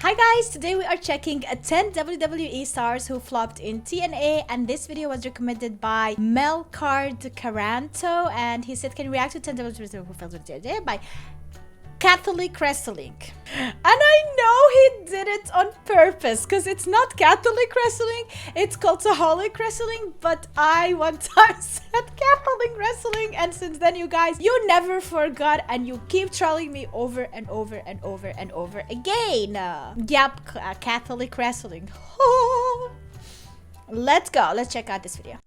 Hi guys, today we are checking 10 WWE stars who flopped in TNA, and this video was recommended by Melcard Caranto, and he said can react to 10 WWE who failed in TNA by Catholic Wrestling. And I know he did it on purpose because it's not Catholic Wrestling, it's Cultaholic Wrestling, but I one time said Catholic Wrestling, and since then you guys, you never forgot and you keep trolling me over and over and over and over again. Catholic Wrestling. Let's go, let's check out this video.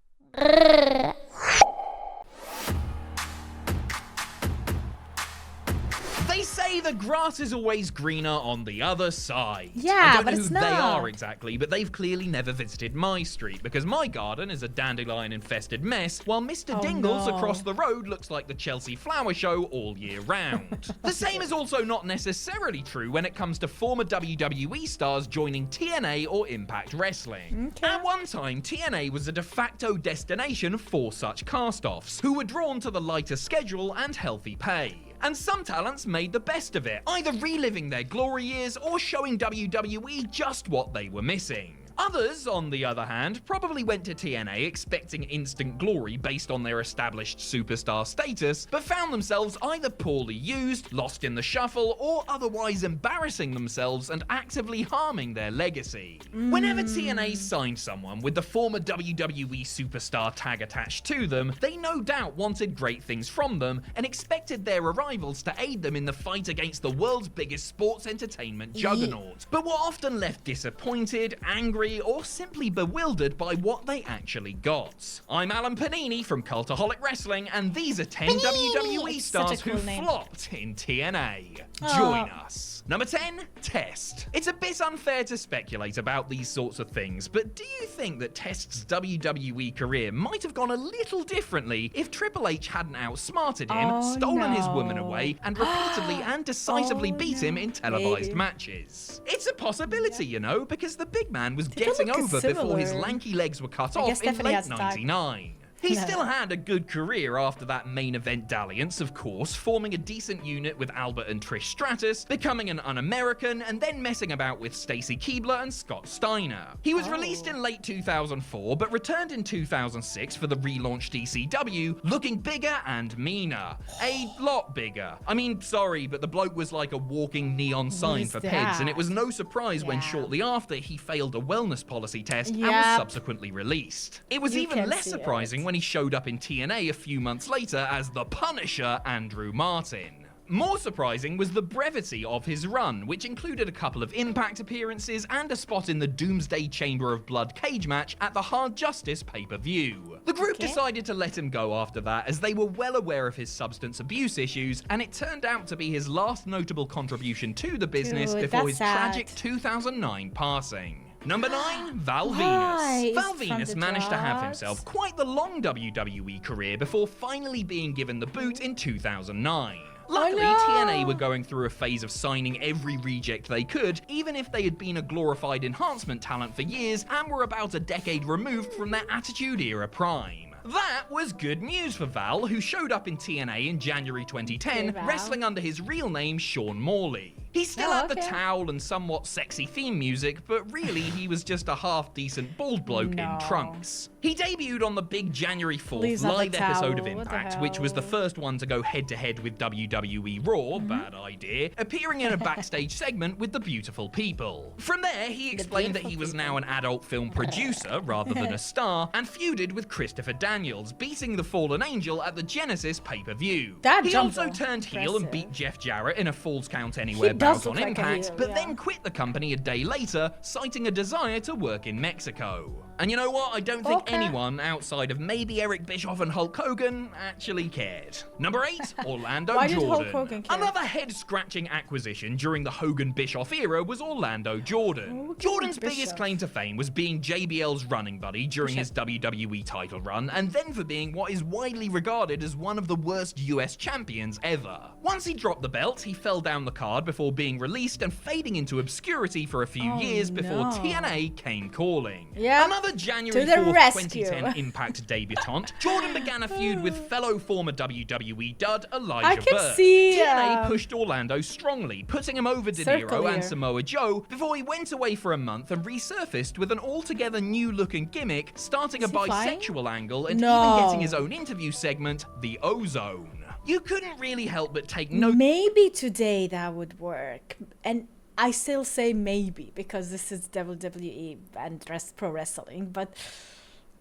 They say the grass is always greener on the other side. Yeah, I don't but know it's who not. they are exactly, but they've clearly never visited my street because my garden is a dandelion-infested mess, while Mr. Dingle's across the road looks like the Chelsea Flower Show all year round. The same is also not necessarily true when it comes to former WWE stars joining TNA or Impact Wrestling. Okay. At one time, TNA was a de facto destination for such cast-offs, who were drawn to the lighter schedule and healthy pay. And some talents made the best of it, either reliving their glory years or showing WWE just what they were missing. Others, on the other hand, probably went to TNA expecting instant glory based on their established superstar status, but found themselves either poorly used, lost in the shuffle, or otherwise embarrassing themselves and actively harming their legacy. Whenever TNA signed someone with the former WWE superstar tag attached to them, they no doubt wanted great things from them and expected their arrivals to aid them in the fight against the world's biggest sports entertainment juggernaut, but were often left disappointed, angry, or simply bewildered by what they actually got. I'm Alan Panini from Cultaholic Wrestling, and these are 10 WWE stars who flopped in TNA. Join us. Number 10, Test. It's a bit unfair to speculate about these sorts of things, but do you think that Test's WWE career might have gone a little differently if Triple H hadn't outsmarted him, stolen his woman away, and repeatedly and decisively beat him in televised matches? It's a possibility, you know, because the big man was getting over before his lanky legs were cut off in late '99. He still had a good career after that main event dalliance, of course, forming a decent unit with Albert and Trish Stratus, becoming an Un-American, and then messing about with Stacy Keibler and Scott Steiner. He was released in late 2004, but returned in 2006 for the relaunched ECW, looking bigger and meaner. A lot bigger. I mean, sorry, but the bloke was like a walking neon sign for PEDs, and it was no surprise when shortly after he failed a wellness policy test and was subsequently released. It was even less surprising when he showed up in TNA a few months later as the Punisher Andrew Martin. More surprising was the brevity of his run, which included a couple of Impact appearances and a spot in the Doomsday Chamber of Blood cage match at the Hard Justice pay-per-view. The group decided to let him go after that, as they were well aware of his substance abuse issues, and it turned out to be his last notable contribution to the business before his tragic 2009 passing. Number 9, Val Venis. Val Venis managed to have himself quite the long WWE career before finally being given the boot in 2009. Luckily, TNA were going through a phase of signing every reject they could, even if they had been a glorified enhancement talent for years and were about a decade removed from their Attitude Era prime. That was good news for Val, who showed up in TNA in January 2010, wrestling under his real name, Sean Morley. He still had the towel and somewhat sexy theme music, but really he was just a half-decent bald bloke in trunks. He debuted on the big January 4th live episode of Impact, which was the first one to go head-to-head with WWE Raw, bad idea, appearing in a backstage segment with the Beautiful People. From there, he explained that he was now an adult film producer rather than a star, and feuded with Christopher Daniels, beating the Fallen Angel at the Genesis pay-per-view. He also turned heel and beat Jeff Jarrett in a Falls Count Anywhere bout on Impact, but then quit the company a day later, citing a desire to work in Mexico. And you know what? I don't think anyone outside of maybe Eric Bischoff and Hulk Hogan actually cared. Number 8, Orlando Why Jordan. did Hulk Hogan care? Another head-scratching acquisition during the Hogan-Bischoff era was Orlando Jordan. Jordan's biggest claim to fame was being JBL's running buddy during his WWE title run, and then for being what is widely regarded as one of the worst US champions ever. Once he dropped the belt, he fell down the card before being released and fading into obscurity for a few years before TNA came calling. Another the January To the 4th, rescue. 2010 Impact debutante, Jordan began a feud with fellow former WWE dud Elijah I can Burke. see, TNA pushed Orlando strongly, putting him over De Niro circle and here. Samoa Joe before he went away for a month and resurfaced with an altogether new-looking gimmick, starting a Is he flying? bisexual angle and No. even getting his own interview segment, The O-Zone. You couldn't really help but take note. Maybe today that would work. And I still say maybe because this is WWE and pro wrestling. But,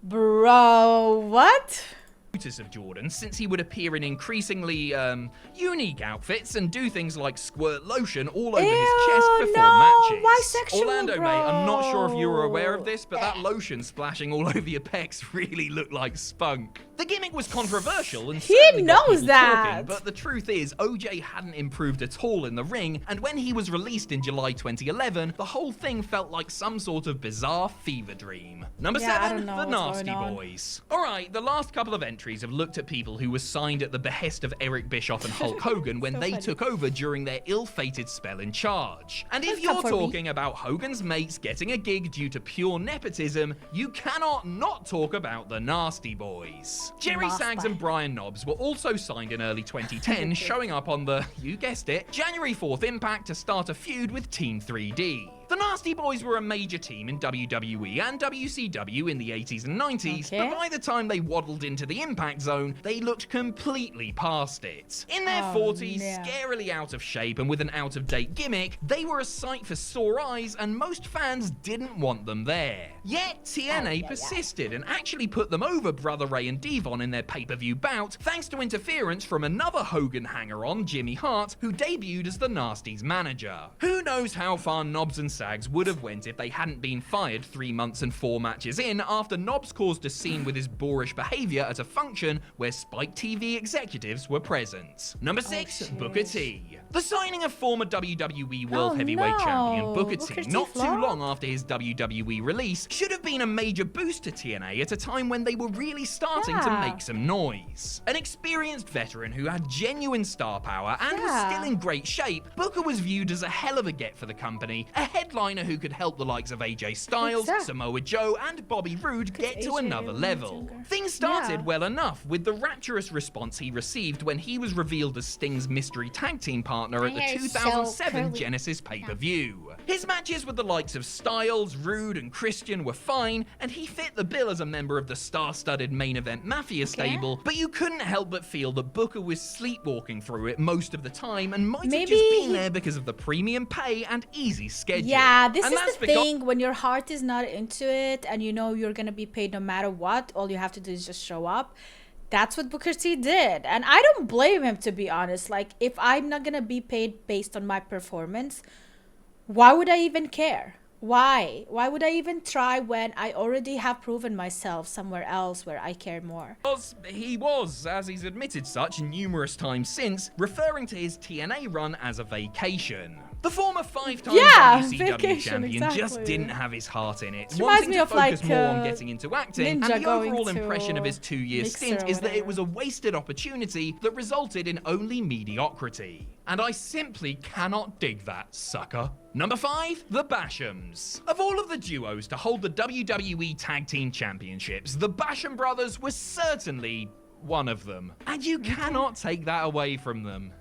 bro, what? Of Jordan, since he would appear in increasingly unique outfits and do things like squirt lotion all over his chest Ew, before no, matches. bisexual, Orlando, mate, I'm not sure if you were bro. aware of this, but that lotion splashing all over your pecs really looked like spunk. The gimmick was controversial and He certainly got knows people that. talking, but the truth is, OJ hadn't improved at all in the ring, and when he was released in July 2011, the whole thing felt like some sort of bizarre fever dream. Number Yeah, I 7, don't know the what's Nasty going on. Boys. Alright, the last couple of entries have looked at people who were signed at the behest of Eric Bischoff and Hulk Hogan when So they funny. took over during their ill-fated spell in charge. And if Don't you're come for me. talking about Hogan's mates getting a gig due to pure nepotism, you cannot not talk about the Nasty Boys. Jerry Nasty. Sags and Brian Knobbs were also signed in early 2010, showing up on the, you guessed it, January 4th Impact to start a feud with Team 3D. The Nasty Boys were a major team in WWE and WCW in the 80s and 90s, Okay. but by the time they waddled into the Impact Zone, they looked completely past it. In their Oh, 40s, no. scarily out of shape and with an out-of-date gimmick, they were a sight for sore eyes and most fans didn't want them there. Yet TNA persisted and actually put them over Brother Ray and Devon in their pay-per-view bout, thanks to interference from another Hogan hanger-on, Jimmy Hart, who debuted as the Nasty's manager. Who knows how far Knobbs and Sags would have went if they hadn't been fired 3 months and 4 matches in after Knobbs caused a scene with his boorish behavior at a function where Spike TV executives were present. Number 6, jeez. Booker T. The signing of former WWE World Oh, Heavyweight Champion no. Booker Booker T T not too flop? long after his WWE release should have been a major boost to TNA at a time when they were really starting to Yeah. make some noise. An experienced veteran who had genuine star power and was Yeah. still in great shape, Booker was viewed as a hell of a get for the company, a headliner who could help the likes of AJ Styles, Exactly. Samoa Joe, and Bobby Roode get to AJ another was level. younger. Things started Yeah. well enough with the rapturous response he received when he was revealed as Sting's mystery tag team partner at the My hair's so 2007 curly. Genesis pay-per-view. His matches with the likes of Styles, Roode, and Christian were fine, and he fit the bill as a member of the star-studded main event Mafia stable, but you couldn't help but feel that Booker was sleepwalking through it most of the time and might have Maybe just been he- there because of the premium pay and easy schedule. Yeah, this And is that's the because- thing. When your heart is not into it and you know you're going to be paid no matter what, all you have to do is just show up. That's what Booker T did. And I don't blame him, to be honest. Like, if I'm not going to be paid based on my performance, why would I even care? Why? Why would I even try when I already have proven myself somewhere else where I care more? He was, as he's admitted such numerous times since, referring to his TNA run as a vacation. The former 5-time Yeah, WCW vacation, champion just exactly. didn't have his heart in it, Reminds wanting me to of, focus like, more on getting into acting, Ninja and the going overall to impression of his 2-year Mixer stint or is that it whatever. was a wasted opportunity that resulted in only mediocrity. And I simply cannot dig that, sucker. Number 5, the Bashams. Of all of the duos to hold the WWE Tag Team Championships, the Basham brothers were certainly one of them. And you cannot take that away from them.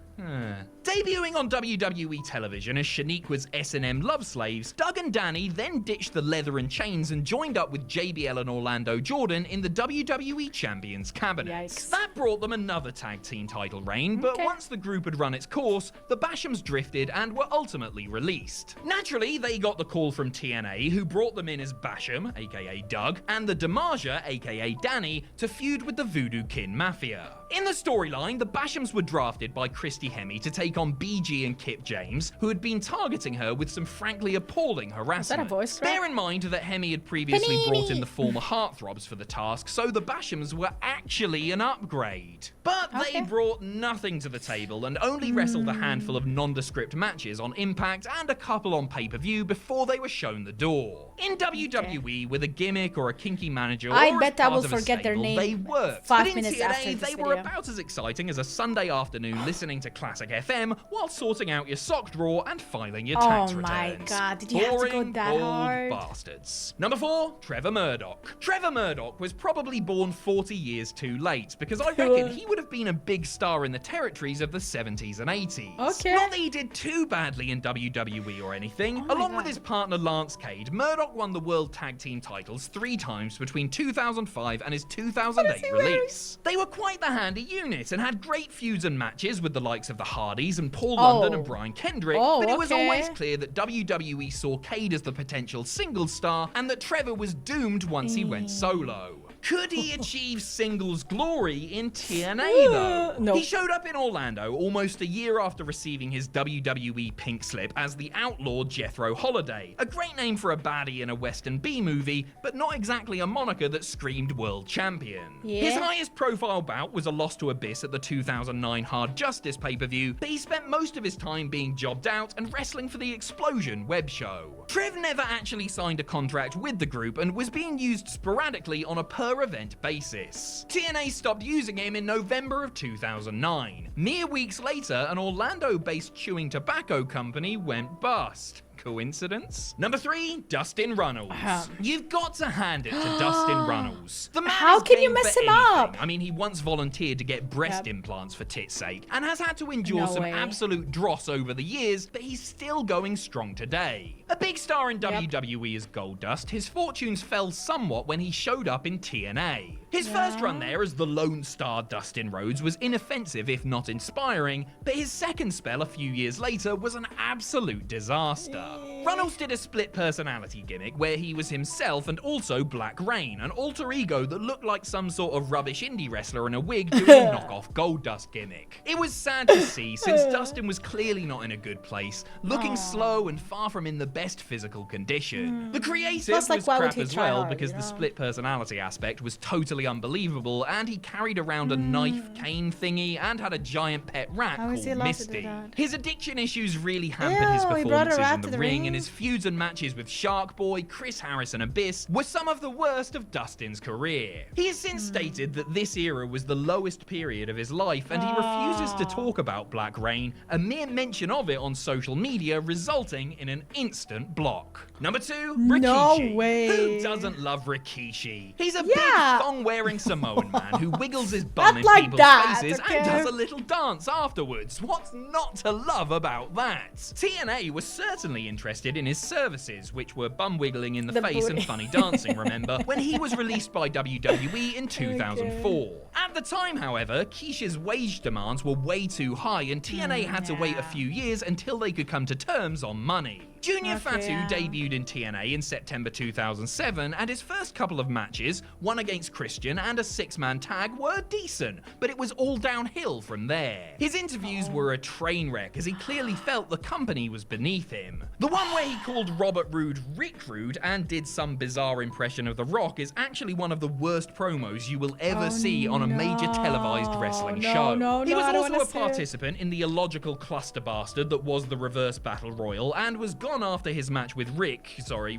Debuting on WWE television as Shaniqua's S&M love slaves, Doug and Danny then ditched the leather and chains and joined up with JBL and Orlando Jordan in the WWE Champions Cabinet. Yikes. That brought them another tag team title reign, but Okay. once the group had run its course, the Bashams drifted and were ultimately released. Naturally, they got the call from TNA, who brought them in as Basham, aka Doug, and the DiMaggio, aka Danny, to feud with the Voodoo Kin Mafia. In the storyline, the Bashams were drafted by Christy Hemme to take on BG and Kip James, who had been targeting her with some frankly appalling harassment. voice crack? Bear in mind that Hemme had previously Panini. brought in the former Heartthrobs for the task, so the Bashams were actually an upgrade. But they Okay. brought nothing to the table and only wrestled a handful of nondescript matches on Impact and a couple on pay-per-view before they were shown the door. In WWE, with a gimmick or a kinky manager I or as bet I part will of a forget their stable, name they worked. 5 But in minutes TNA, after this they were video. about as exciting as a Sunday afternoon listening to Classic FM p.m. while sorting out your sock drawer and filing your tax returns. Oh my god, did you have to go that Boring, hard? bald bastards. Number 4, Trevor Murdoch. Trevor Murdoch was probably born 40 years too late, because I reckon he would have been a big star in the territories of the 70s and 80s. Okay. Not that he did too badly in WWE or anything. Along with his partner Lance Cade, Murdoch won the World Tag Team titles 3 times between 2005 and his 2008 release. They were quite the handy unit and had great feuds and matches with the likes of the Hardys and Paul London and Brian Kendrick, but it was always clear that WWE saw Cade as the potential single star and that Trevor was doomed once he went solo. Could he achieve singles glory in TNA though? No. He showed up in Orlando almost a year after receiving his WWE pink slip as the outlaw Jethro Holiday. A great name for a baddie in a Western B-movie, but not exactly a moniker that screamed world champion. His highest profile bout was a loss to Abyss at the 2009 Hard Justice pay-per-view, but he spent most of his time being jobbed out and wrestling for the Explosion web show. Trev never actually signed a contract with the group and was being used sporadically on a per-event basis. TNA stopped using him in November of 2009. Mere weeks later, an Orlando-based chewing tobacco company went bust. Coincidence? Number 3, Dustin Rhodes. You've got to hand it to Dustin Rhodes. The man How is can you game mess for him anything. up? I mean, he once volunteered to get breast implants for tit's sake and has had to endure No some way. absolute dross over the years, but he's still going strong today. A big star in WWE as Goldust, his fortunes fell somewhat when he showed up in TNA. His first run there as the Lone Star Dustin Rhodes was inoffensive if not inspiring, but his second spell a few years later was an absolute disaster. Runnels did a split personality gimmick where he was himself and also Black Rain, an alter ego that looked like some sort of rubbish indie wrestler in a wig doing a knockoff Goldust gimmick. It was sad to see since Dustin was clearly not in a good place, looking slow and far from in the best physical condition. The creative Plus, like, was why would crap he as try well hard, because you the know? split personality aspect was totally unbelievable, and he carried around a knife cane thingy and had a giant pet rat How is he called allowed to do Misty. that? His addiction issues really hampered his Ew, he brought a performances rat in to the the ring, ring? and his feuds and matches with Shark Boy, Chris Harris, and Abyss were some of the worst of Dustin's career. He has since stated that this era was the lowest period of his life, and he refuses to talk about Black Rain, a mere mention of it on social media resulting in an instant block. Number 2, Rikishi. No way. Who doesn't love Rikishi? He's a big Yeah. thong-wearing Samoan man who wiggles his bum Not in like people's that, faces okay? and does a little dance afterwards. What's not to love about that? TNA was certainly interested in his services, which were bum wiggling in the face booty. and funny dancing, remember, when he was released by WWE in 2004. At the time, however, Keisha's wage demands were way too high, and TNA had to wait a few years until they could come to terms on money. Junior Fatu debuted in TNA in September 2007, and his first couple of matches, one against Christian and a 6-man tag, were decent, but it was all downhill from there. His interviews were a train wreck, as he clearly felt the company was beneath him. The one where he called Robert Roode Rick Rude and did some bizarre impression of The Rock is actually one of the worst promos you will ever see on a major televised wrestling show. He was I don't also wanna a see it. participant in the illogical cluster bastard that was the Reverse Battle Royal, and was gone after his match with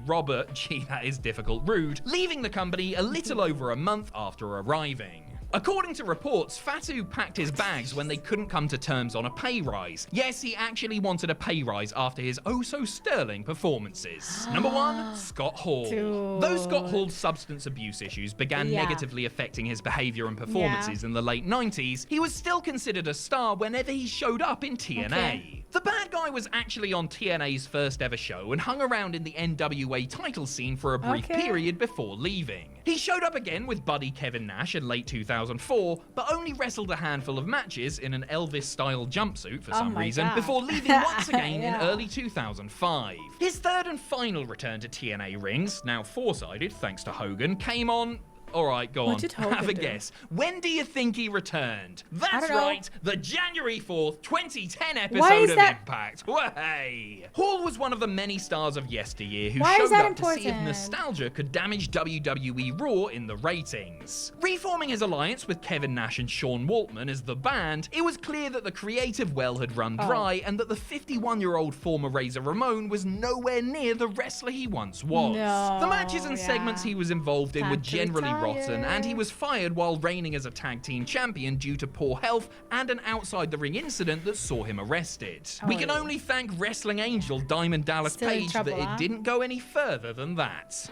Robert, gee that is difficult, Rude, leaving the company a little over a month after arriving. According to reports, Fatu packed his bags when they couldn't come to terms on a pay rise. Yes, he actually wanted a pay rise after his oh-so-sterling performances. Number 1, Scott Hall. Dude. Though Scott Hall's substance abuse issues began negatively affecting his behavior and performances in the late 90s, he was still considered a star whenever he showed up in TNA. The bad guy was actually on TNA's first ever show and hung around in the NWA title scene for a brief period before leaving. He showed up again with buddy Kevin Nash in late 2004, but only wrestled a handful of matches in an Elvis-style jumpsuit for some reason before leaving once again in early 2005. His third and final return to TNA rings, now four-sided thanks to Hogan, came on... Alright, go on. did Hogan Have a do? guess. When do you think he returned? That's don't know. right, the January 4th, 2010 Why episode is of that- Impact. Way! Hall was one of the many stars of yesteryear who Why is showed that up to see if important? nostalgia could damage WWE Raw in the ratings. Reforming his alliance with Kevin Nash and Sean Waltman as the Band, it was clear that the creative well had run dry and that the 51-year-old former Razor Ramon was nowhere near the wrestler he once was. No, The matches and segments he was involved in were Time to generally retire. rotten, and he was fired while reigning as a tag team champion due to poor health and an outside the ring incident that saw him arrested. We can only thank wrestling angel Diamond Dallas Still in Page trouble, that it didn't go any further than that.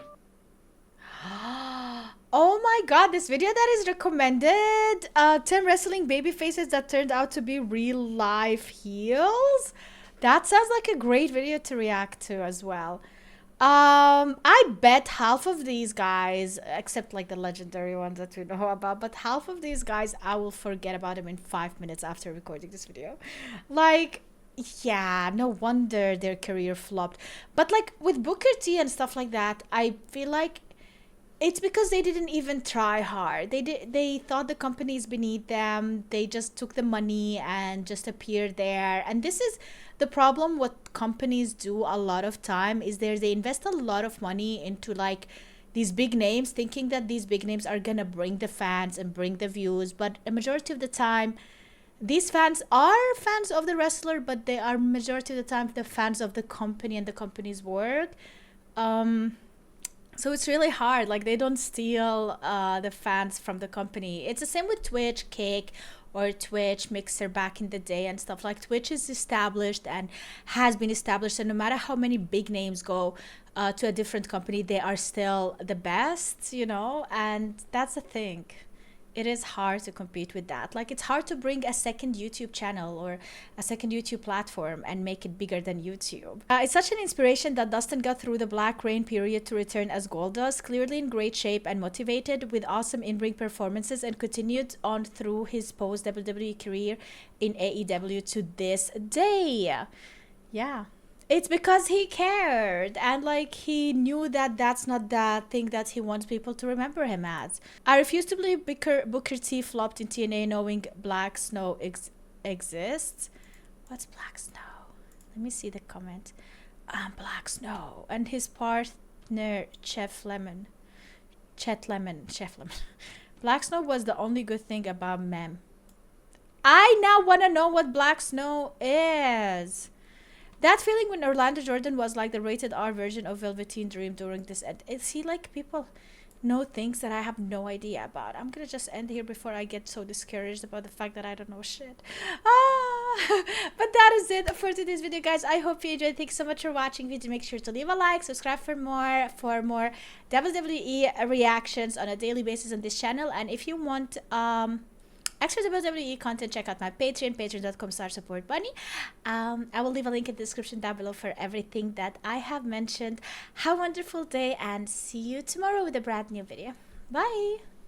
Oh my god, this video that is recommended, 10 wrestling baby faces that turned out to be real life heels. That sounds like a great video to react to as well. I bet half of these guys, except like the legendary ones that we know about, but half of these guys I will forget about them in 5 minutes after recording this video. Like, yeah, no wonder their career flopped. But like with Booker T and stuff like that, I feel like it's because they didn't even try hard. They thought the company is beneath them. They just took the money and just appeared there. And this is the problem. What companies do a lot of time is they invest a lot of money into like these big names, thinking that these big names are gonna bring the fans and bring the views. But a majority of the time, these fans are fans of the wrestler, but they are majority of the time the fans of the company and the company's work. So it's really hard. Like, they don't steal the fans from the company. It's the same with Twitch, Kick, or Twitch, Mixer back in the day and stuff. Like, Twitch is established and has been established. And no matter how many big names go to a different company, they are still the best, you know? And that's the thing. It is hard to compete with that. Like, it's hard to bring a second YouTube channel or a second YouTube platform and make it bigger than YouTube. It's such an inspiration that Dustin got through the Black Rain period to return as Goldust, clearly in great shape and motivated with awesome in-ring performances, and continued on through his post-WWE career in AEW to this day. Yeah. It's because he cared, and like he knew that that's not the thing that he wants people to remember him as. I refuse to believe Booker T flopped in TNA knowing Black Snow exists. What's Black Snow? Let me see the comment. Black Snow and his partner Chef Lemon. Black Snow was the only good thing about Mem. I now want to know what Black Snow is. That feeling when Orlando Jordan was like the rated R version of Velveteen Dream during this end. See, like, people know things that I have no idea about. I'm gonna just end here before I get so discouraged about the fact that I don't know shit. But that is it for today's video, guys. I hope you enjoyed. Thanks so much for watching. Please make sure to leave a like, subscribe for more WWE reactions on a daily basis on this channel. And if you want extra WWE content, check out my Patreon, patreon.com/supportbunny. I will leave a link in the description down below for everything that I have mentioned. Have a wonderful day and see you tomorrow with a brand new video. Bye!